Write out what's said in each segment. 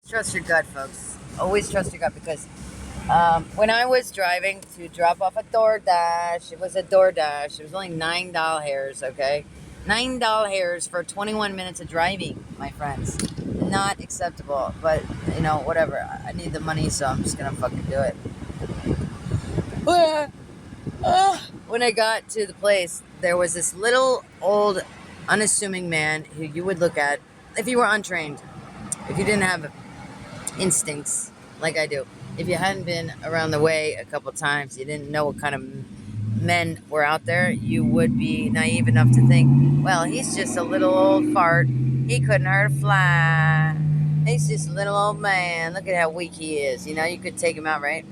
Trust your gut, folks. Always trust your gut because when I was driving to drop off a Doordash, it was a Doordash. It was only $9, okay? $9 for 21 minutes of driving, my friends. Not acceptable, but whatever. I need the money, so I'm just gonna fucking do it. When I got to the place, there was this little old, unassuming man who you would look at if you were untrained, if you didn't have instincts like I do. If you hadn't been around the way a couple times, you didn't know what kind of men were out there, you would be naive enough to think, well, he's just a little old fart. He couldn't hurt a fly. He's just a little old man. Look at how weak he is. You could take him out, right?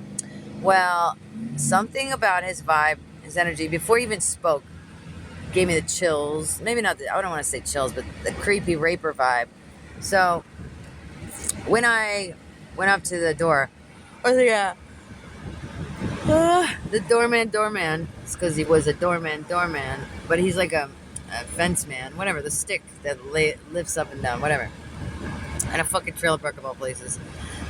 Well, something about his vibe, his energy, before he even spoke, gave me the chills. Maybe not, I don't want to say chills, but the creepy raper vibe. So when I went up to the door, the doorman, it's because he was a doorman, but he's like a fence man, whatever, the stick that lifts up and down, whatever, and a fucking trailer park of all places.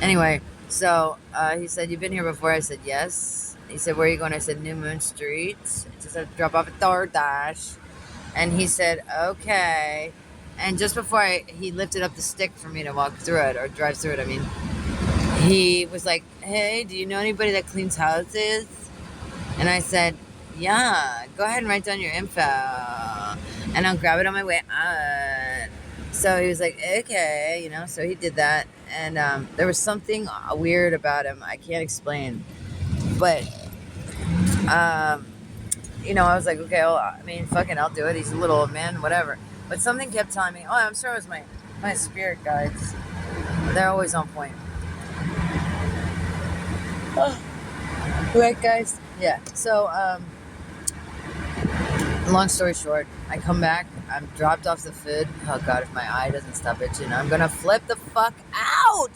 Anyway, so he said, "You've been here before?" I said, "Yes." He said, "Where are you going?" I said, "New Moon Street. Just have to drop off at Doordash." And he said, "Okay." And just before he lifted up the stick for me to walk through it, or drive through it, I mean, he was like, "Hey, do you know anybody that cleans houses?" And I said, "Yeah, go ahead and write down your info, and I'll grab it on my way out." So he was like, "Okay," so he did that. And there was something weird about him. I can't explain. But, I was like, okay, well, I mean, fucking, I'll do it. He's a little old man, whatever. But something kept telling me, I'm sure it was my spirit guides. They're always on point. Right, guys? Yeah. So, long story short, I come back. I'm dropped off the food. Oh, God, if my eye doesn't stop itching, I'm going to flip the fuck out.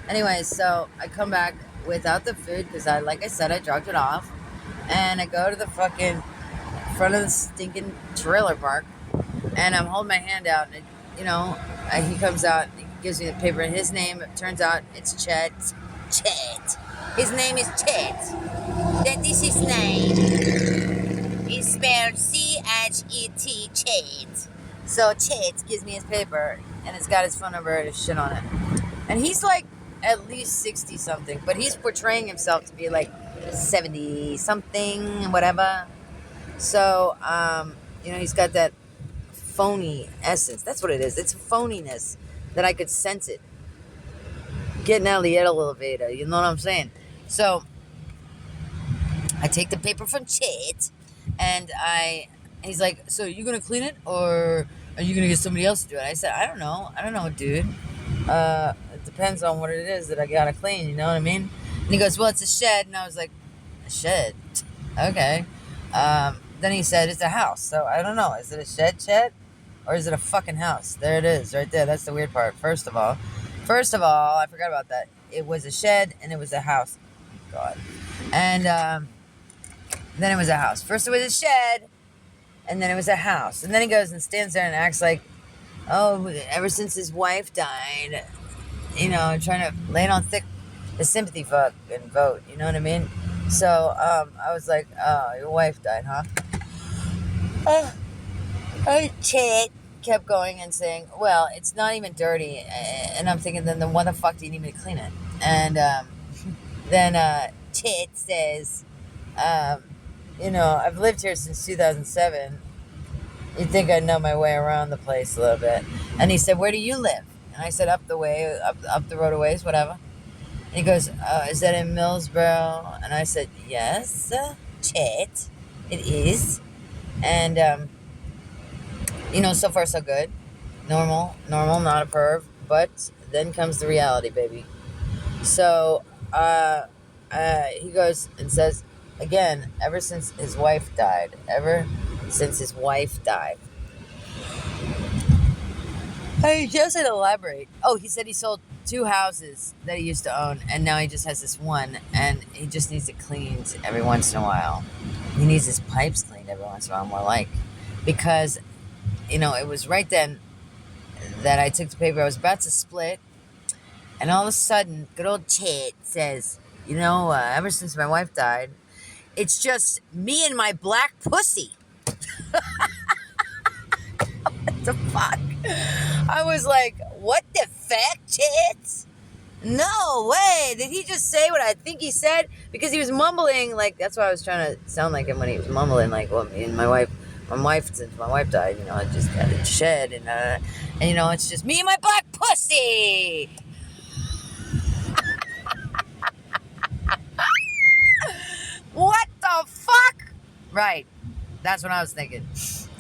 Anyways, so I come back without the food because like I said, I dropped it off. And I go to the fucking front of the stinking trailer park. And I'm holding my hand out. And, he comes out and he gives me the paper. And his name, it turns out, it's Chet. Chet. His name is Chet. That is his name. He's spelled C-H-E-T, Chet. So Chet gives me his paper, and it's got his phone number and his shit on it. And he's like at least 60 something, but he's portraying himself to be like 70 something, whatever. So, he's got that phony essence. That's what it is. It's phoniness that I could sense it getting out of the elevator. You know what I'm saying? So I take the paper from Chet, and he's like, "So are you gonna clean it, or are you gonna get somebody else to do it?" I said, I don't know, dude. It depends on what it is that I gotta clean. You know what I mean? And he goes, "Well, it's a shed," and I was like, "A shed? Okay." Then he said, "It's a house." So I don't know. Is it a shed, or is it a fucking house? There it is, right there. That's the weird part. First of all, I forgot about that. It was a shed and it was a house. God. And then it was a house. First it was a shed, and then it was a house. And then he goes and stands there and acts like, ever since his wife died, trying to lay it on thick, the sympathy fuck and vote. You know what I mean? So I was like, "Oh, your wife died, huh?" Chet kept going and saying, "Well, it's not even dirty." And I'm thinking, then why the fuck do you need me to clean it? And then Chet says, "I've lived here since 2007. You'd think I know my way around the place a little bit." And he said, "Where do you live?" And I said, "Up the way, up the road a ways, whatever." And he goes, "Is that in Millsboro?" And I said, "Yes, Chet, it is." And, so far so good. Normal, not a perv. But then comes the reality, baby. So he goes and says, again, ever since his wife died. He doesn't elaborate. Oh, he said he sold 2 houses that he used to own, and now he just has this one, and he just needs it cleaned every once in a while. He needs his pipes cleaned every once in a while, more like. Because, it was right then that I took the paper. I was about to split, And all of a sudden, good old Chit says, ever since my wife died, it's just me and my black pussy. What the fuck? I was like, what the fuck, Chit? No way. Did he just say what I think he said? Because he was mumbling, like, that's why I was trying to sound like him when he was mumbling, like, well, me and my wife, since my wife died, I just had it shed, and it's just me and my black pussy. What the fuck? Right. That's what I was thinking.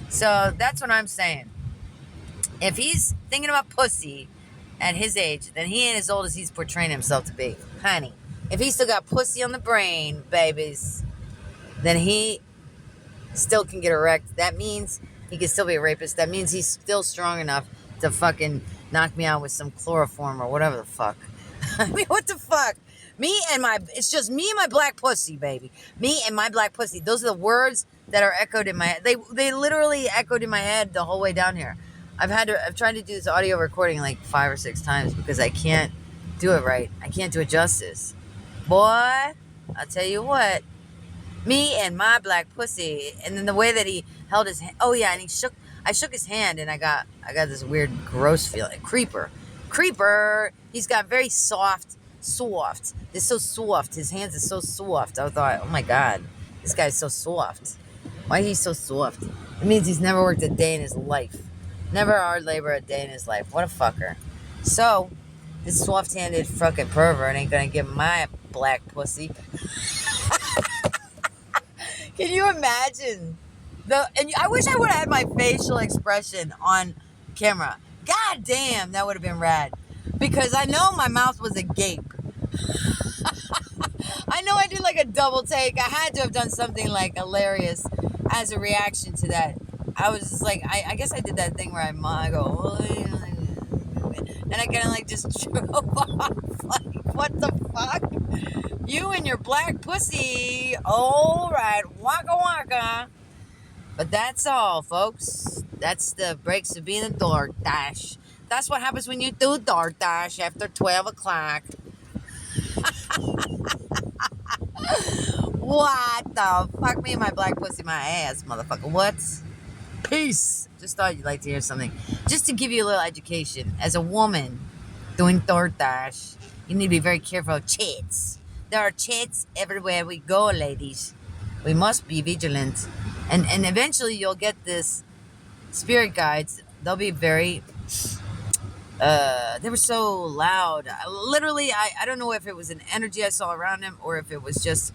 So that's what I'm saying. If he's thinking about pussy at his age, then he ain't as old as he's portraying himself to be. Honey, if he's still got pussy on the brain, babies, then he still can get erect. That means he can still be a rapist. That means he's still strong enough to fucking knock me out with some chloroform or whatever the fuck. I mean, what the fuck? It's just me and my black pussy, baby. Me and my black pussy. Those are the words that are echoed in my head. They literally echoed in my head the whole way down here. I've tried to do this audio recording like 5 or 6 times because I can't do it right. I can't do it justice. Boy, I'll tell you what. Me and my black pussy. And then the way that he held his hand. Oh yeah, and I shook his hand and I got this weird gross feeling. Creeper. He's got very soft. It's so soft. His hands are so soft. I thought, oh my God, this guy's so soft. Why is he so soft? It means he's never worked a day in his life. Never hard labor a day in his life. What a fucker. So, this soft-handed fucking pervert ain't gonna get my black pussy. Can you imagine? And I wish I would have had my facial expression on camera. God damn, that would have been rad. Because I know my mouth was agape. I know I did like a double take. I had to have done something like hilarious as a reaction to that. I was just like, I guess I did that thing where I go, and I kind of like just drove off. Like, what the fuck? You and your black pussy. All right, waka waka. But that's all, folks. That's the breaks of being a Doordash. That's what happens when you do Doordash after 12 o'clock. What the fuck? Me and my black pussy, my ass, motherfucker. What? Peace. Just thought you'd like to hear something. Just to give you a little education. As a woman doing Doordash, you need to be very careful of chits. There are chits everywhere we go, ladies. We must be vigilant. And eventually you'll get this spirit guides. They'll be very... they were so loud. Literally, I don't know if it was an energy I saw around him or if it was just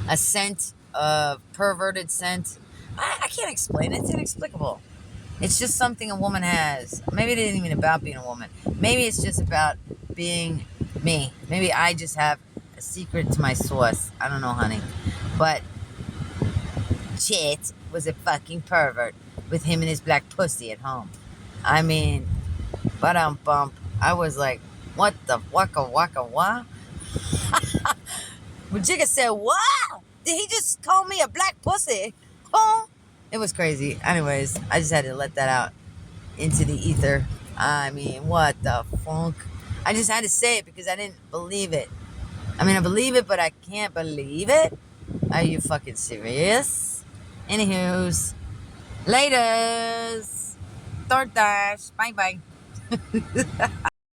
a scent, a perverted scent. I can't explain it. It's inexplicable. It's just something a woman has. Maybe it isn't even about being a woman. Maybe it's just about being me. Maybe I just have a secret to my sauce. I don't know, honey. But Chit was a fucking pervert with him and his black pussy at home. I mean... Bump. I was like, what the waka waka wa? Majigga said, what? Did he just call me a black pussy? Huh? It was crazy. Anyways, I just had to let that out into the ether. I mean, what the funk? I just had to say it because I didn't believe it. I mean, I believe it, but I can't believe it. Are you fucking serious? Anywho's, laters. Doordash. Bye-bye.